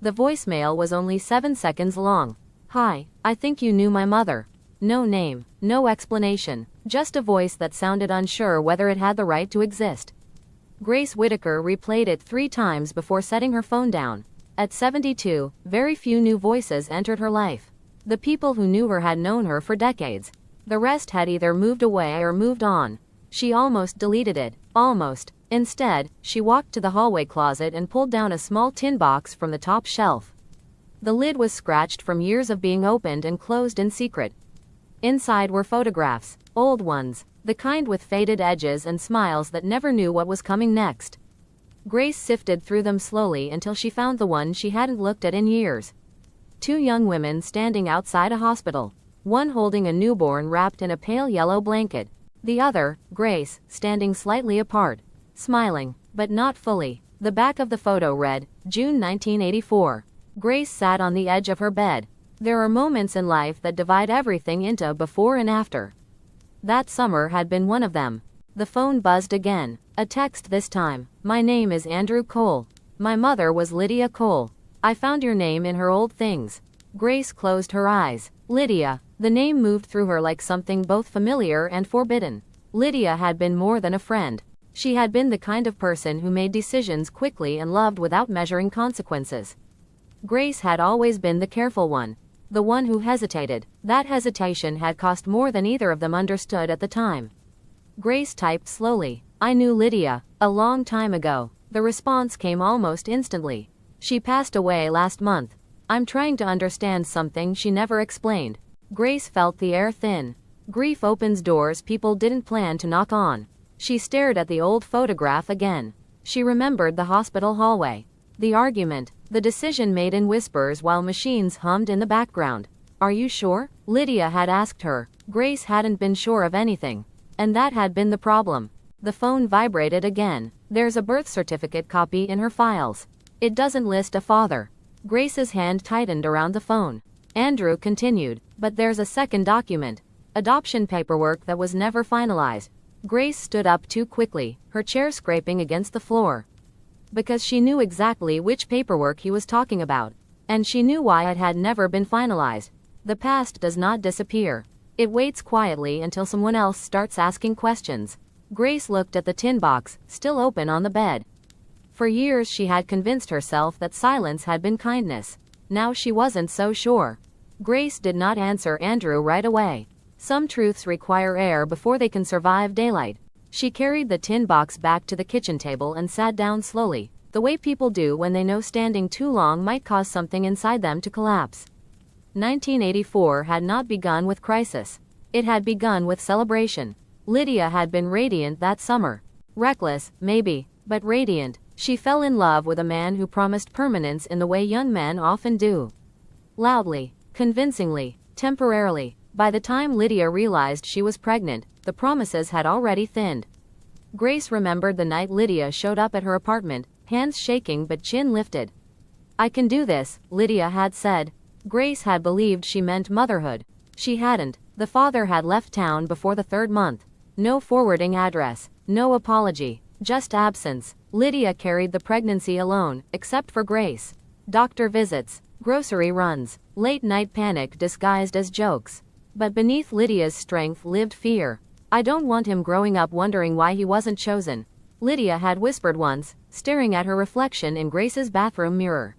The voicemail was only 7 seconds long. "Hi, I think you knew my mother." No name, no explanation, just a voice that sounded unsure whether it had the right to exist. Grace Whitaker replayed it 3 times before setting her phone down. At 72, very few new voices entered her life. The people who knew her had known her for decades. The rest had either moved away or moved on. She almost deleted it. Almost. Instead, she walked to the hallway closet and pulled down a small tin box from the top shelf. The lid was scratched from years of being opened and closed in secret. Inside were photographs, old ones, the kind with faded edges and smiles that never knew what was coming next. Grace sifted through them slowly until she found the one she hadn't looked at in years. 2 young women standing outside a hospital. One holding a newborn wrapped in a pale yellow blanket. The other, Grace, standing slightly apart. Smiling, but not fully. The back of the photo read, June 1984. Grace sat on the edge of her bed. There are moments in life that divide everything into before and after. That summer had been one of them. The phone buzzed again. A text this time. "My name is Andrew Cole. My mother was Lydia Cole. I found your name in her old things." Grace closed her eyes. Lydia. The name moved through her like something both familiar and forbidden. Lydia had been more than a friend. She had been the kind of person who made decisions quickly and loved without measuring consequences. Grace had always been the careful one. The one who hesitated. That hesitation had cost more than either of them understood at the time. Grace typed slowly. "I knew Lydia, a long time ago." The response came almost instantly. "She passed away last month. I'm trying to understand something she never explained." Grace felt the air thin. Grief opens doors people didn't plan to knock on. She stared at the old photograph again. She remembered the hospital hallway. The argument, the decision made in whispers while machines hummed in the background. "Are you sure?" Lydia had asked her. Grace hadn't been sure of anything. And that had been the problem. The phone vibrated again. "There's a birth certificate copy in her files. It doesn't list a father." Grace's hand tightened around the phone. Andrew continued, "But there's a second document. Adoption paperwork that was never finalized." Grace stood up too quickly, her chair scraping against the floor. Because she knew exactly which paperwork he was talking about. And she knew why it had never been finalized. The past does not disappear. It waits quietly until someone else starts asking questions. Grace looked at the tin box, still open on the bed. For years she had convinced herself that silence had been kindness. Now she wasn't so sure. Grace did not answer Andrew right away. Some truths require air before they can survive daylight. She carried the tin box back to the kitchen table and sat down slowly, the way people do when they know standing too long might cause something inside them to collapse. 1984 had not begun with crisis. It had begun with celebration. Lydia had been radiant that summer. Reckless, maybe, but radiant. She fell in love with a man who promised permanence in the way young men often do. Loudly, convincingly, temporarily. By the time Lydia realized she was pregnant, the promises had already thinned. Grace remembered the night Lydia showed up at her apartment, hands shaking but chin lifted. "I can do this," Lydia had said. Grace had believed she meant motherhood. She hadn't. The father had left town before the 3rd month. No forwarding address, no apology, just absence. Lydia carried the pregnancy alone, except for Grace. Doctor visits, grocery runs, late-night panic disguised as jokes. But beneath Lydia's strength lived fear. "I don't want him growing up wondering why he wasn't chosen," Lydia had whispered once, staring at her reflection in Grace's bathroom mirror.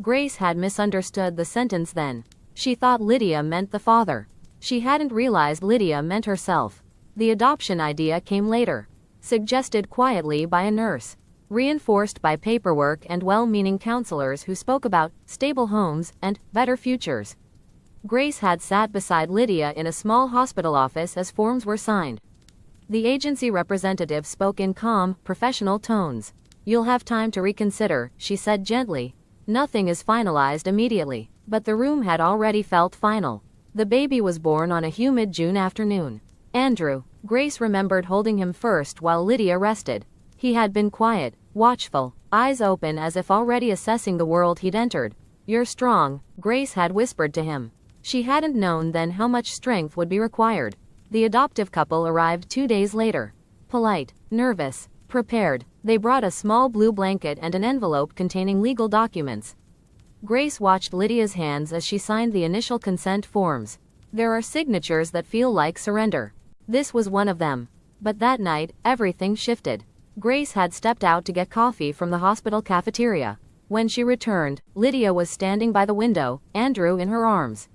Grace had misunderstood the sentence then. She thought Lydia meant the father. She hadn't realized Lydia meant herself. The adoption idea came later. Suggested quietly by a nurse. Reinforced by paperwork and well-meaning counselors who spoke about stable homes and better futures. Grace had sat beside Lydia in a small hospital office as forms were signed. The agency representative spoke in calm, professional tones. "You'll have time to reconsider," she said gently. "Nothing is finalized immediately." But the room had already felt final. The baby was born on a humid June afternoon. Andrew. Grace remembered holding him first while Lydia rested. He had been quiet, watchful, eyes open as if already assessing the world he'd entered. "You're strong," Grace had whispered to him. She hadn't known then how much strength would be required. The adoptive couple arrived 2 days later. Polite, nervous, prepared. They brought a small blue blanket and an envelope containing legal documents. Grace watched Lydia's hands as she signed the initial consent forms. There are signatures that feel like surrender. This was one of them. But that night, everything shifted. Grace had stepped out to get coffee from the hospital cafeteria. When she returned, Lydia was standing by the window, Andrew in her arms.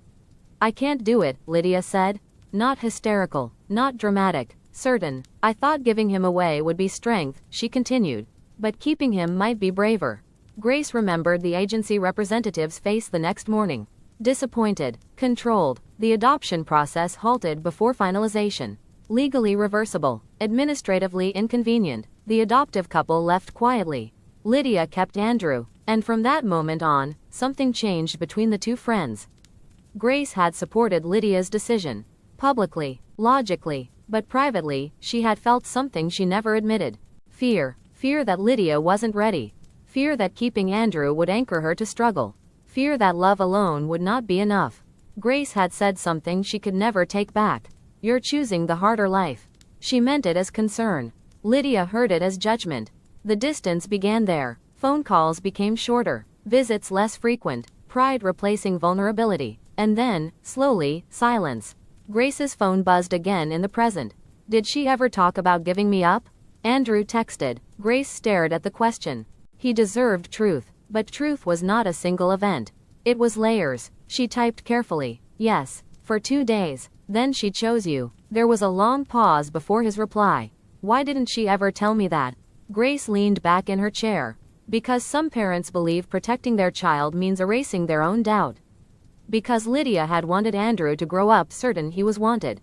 "I can't do it," Lydia said. Not hysterical, not dramatic, certain. "I thought giving him away would be strength," she continued. "But keeping him might be braver." Grace remembered the agency representative's face the next morning. Disappointed, controlled, the adoption process halted before finalization. Legally reversible, administratively inconvenient, the adoptive couple left quietly. Lydia kept Andrew, and from that moment on, something changed between the two friends. Grace had supported Lydia's decision. Publicly, logically, but privately, she had felt something she never admitted. Fear. Fear that Lydia wasn't ready. Fear that keeping Andrew would anchor her to struggle. Fear that love alone would not be enough. Grace had said something she could never take back. "You're choosing the harder life." She meant it as concern. Lydia heard it as judgment. The distance began there. Phone calls became shorter, visits less frequent, pride replacing vulnerability. And then, slowly, silence. Grace's phone buzzed again in the present. "Did she ever talk about giving me up?" Andrew texted. Grace stared at the question. He deserved truth, but truth was not a single event. It was layers. She typed carefully. "Yes, for 2 days. Then she chose you." There was a long pause before his reply. "Why didn't she ever tell me that?" Grace leaned back in her chair. "Because some parents believe protecting their child means erasing their own doubt." Because Lydia had wanted Andrew to grow up certain he was wanted.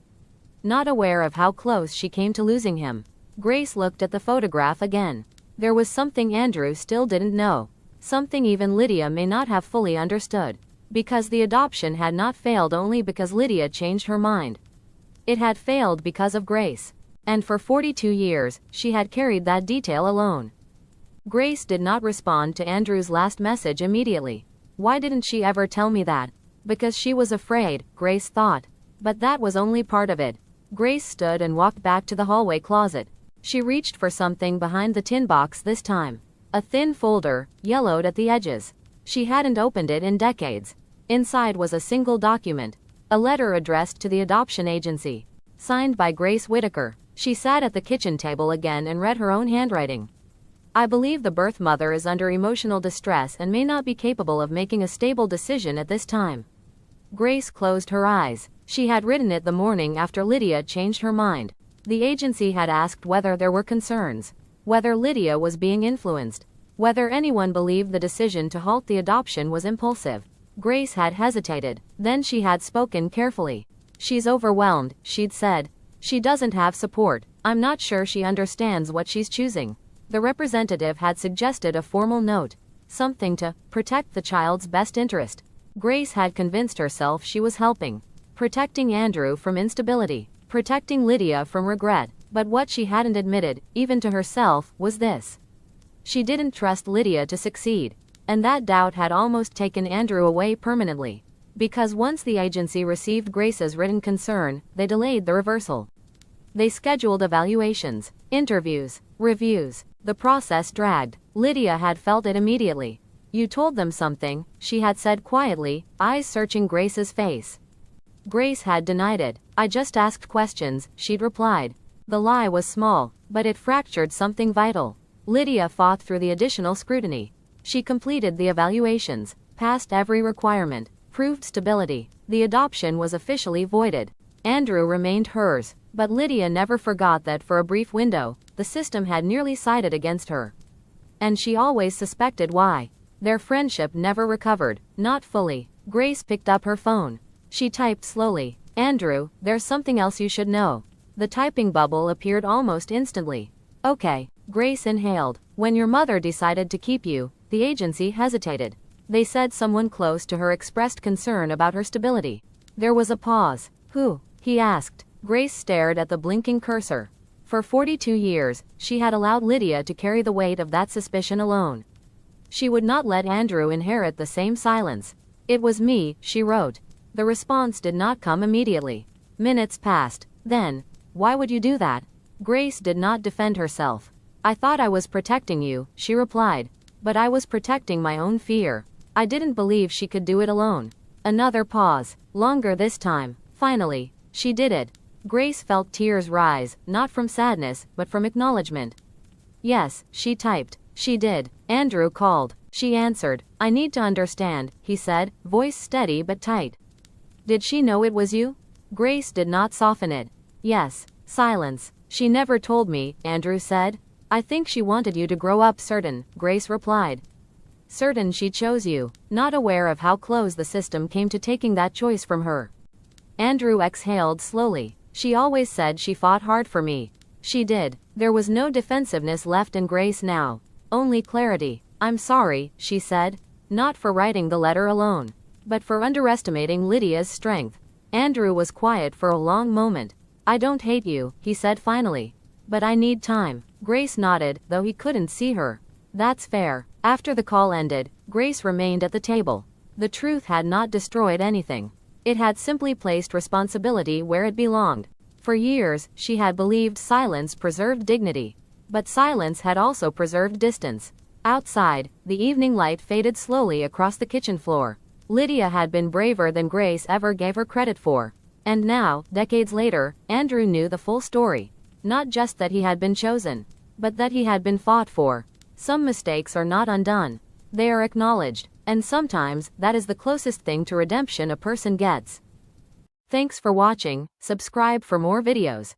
Not aware of how close she came to losing him, Grace looked at the photograph again. There was something Andrew still didn't know. Something even Lydia may not have fully understood. Because the adoption had not failed only because Lydia changed her mind. It had failed because of Grace. And for 42 years, she had carried that detail alone. Grace did not respond to Andrew's last message immediately. Why didn't she ever tell me that? Because she was afraid, Grace thought. But that was only part of it. Grace stood and walked back to the hallway closet. She reached for something behind the tin box this time. A thin folder, yellowed at the edges. She hadn't opened it in decades. Inside was a single document. A letter addressed to the adoption agency. Signed by Grace Whitaker. She sat at the kitchen table again and read her own handwriting. "I believe the birth mother is under emotional distress and may not be capable of making a stable decision at this time." Grace closed her eyes. She had written it the morning after Lydia changed her mind. The agency had asked whether there were concerns, whether Lydia was being influenced, whether anyone believed the decision to halt the adoption was impulsive. Grace had hesitated. Then she had spoken carefully. "She's overwhelmed," she'd said. "She doesn't have support. I'm not sure she understands what she's choosing." The representative had suggested a formal note. Something to protect the child's best interest. Grace had convinced herself she was helping. Protecting Andrew from instability. Protecting Lydia from regret. But what she hadn't admitted, even to herself, was this. She didn't trust Lydia to succeed. And that doubt had almost taken Andrew away permanently. Because once the agency received Grace's written concern, they delayed the reversal. They scheduled evaluations, interviews, reviews. The process dragged. Lydia had felt it immediately. "You told them something," she had said quietly, eyes searching Grace's face. Grace had denied it. "I just asked questions," she'd replied. The lie was small, but it fractured something vital. Lydia fought through the additional scrutiny. She completed the evaluations, passed every requirement, proved stability. The adoption was officially voided. Andrew remained hers, but Lydia never forgot that for a brief window, the system had nearly sided against her. And she always suspected why. Their friendship never recovered, not fully. Grace picked up her phone. She typed slowly. "Andrew, there's something else you should know." The typing bubble appeared almost instantly. "Okay." Grace inhaled. "When your mother decided to keep you, the agency hesitated. They said someone close to her expressed concern about her stability." There was a pause. "Who?" he asked. Grace stared at the blinking cursor. For 42 years, she had allowed Lydia to carry the weight of that suspicion alone. She would not let Andrew inherit the same silence. "It was me," she wrote. The response did not come immediately. Minutes passed. Then, "Why would you do that?" Grace did not defend herself. "I thought I was protecting you," she replied. "But I was protecting my own fear." I didn't believe she could do it alone. Another pause. Longer this time. Finally, she did it. Grace felt tears rise, not from sadness, but from acknowledgement. Yes, she typed. She did. Andrew called. She answered. I need to understand, he said, voice steady but tight. Did she know it was you? Grace did not soften it. Yes. Silence. She never told me, Andrew said. I think she wanted you to grow up certain, Grace replied. Certain she chose you, not aware of how close the system came to taking that choice from her. Andrew exhaled slowly. She always said she fought hard for me. She did. There was no defensiveness left in Grace now. Only clarity. I'm sorry, she said. Not for writing the letter alone, but for underestimating Lydia's strength. Andrew was quiet for a long moment. I don't hate you, he said finally. But I need time. Grace nodded, though he couldn't see her. That's fair. After the call ended, Grace remained at the table. The truth had not destroyed anything. It had simply placed responsibility where it belonged. For years, she had believed silence preserved dignity. But silence had also preserved distance. Outside, the evening light faded slowly across the kitchen floor. Lydia had been braver than Grace ever gave her credit for. And now, decades later, Andrew knew the full story. Not just that he had been chosen, but that he had been fought for. Some mistakes are not undone. They are acknowledged, and sometimes, that is the closest thing to redemption a person gets. Thanks for watching. Subscribe for more videos.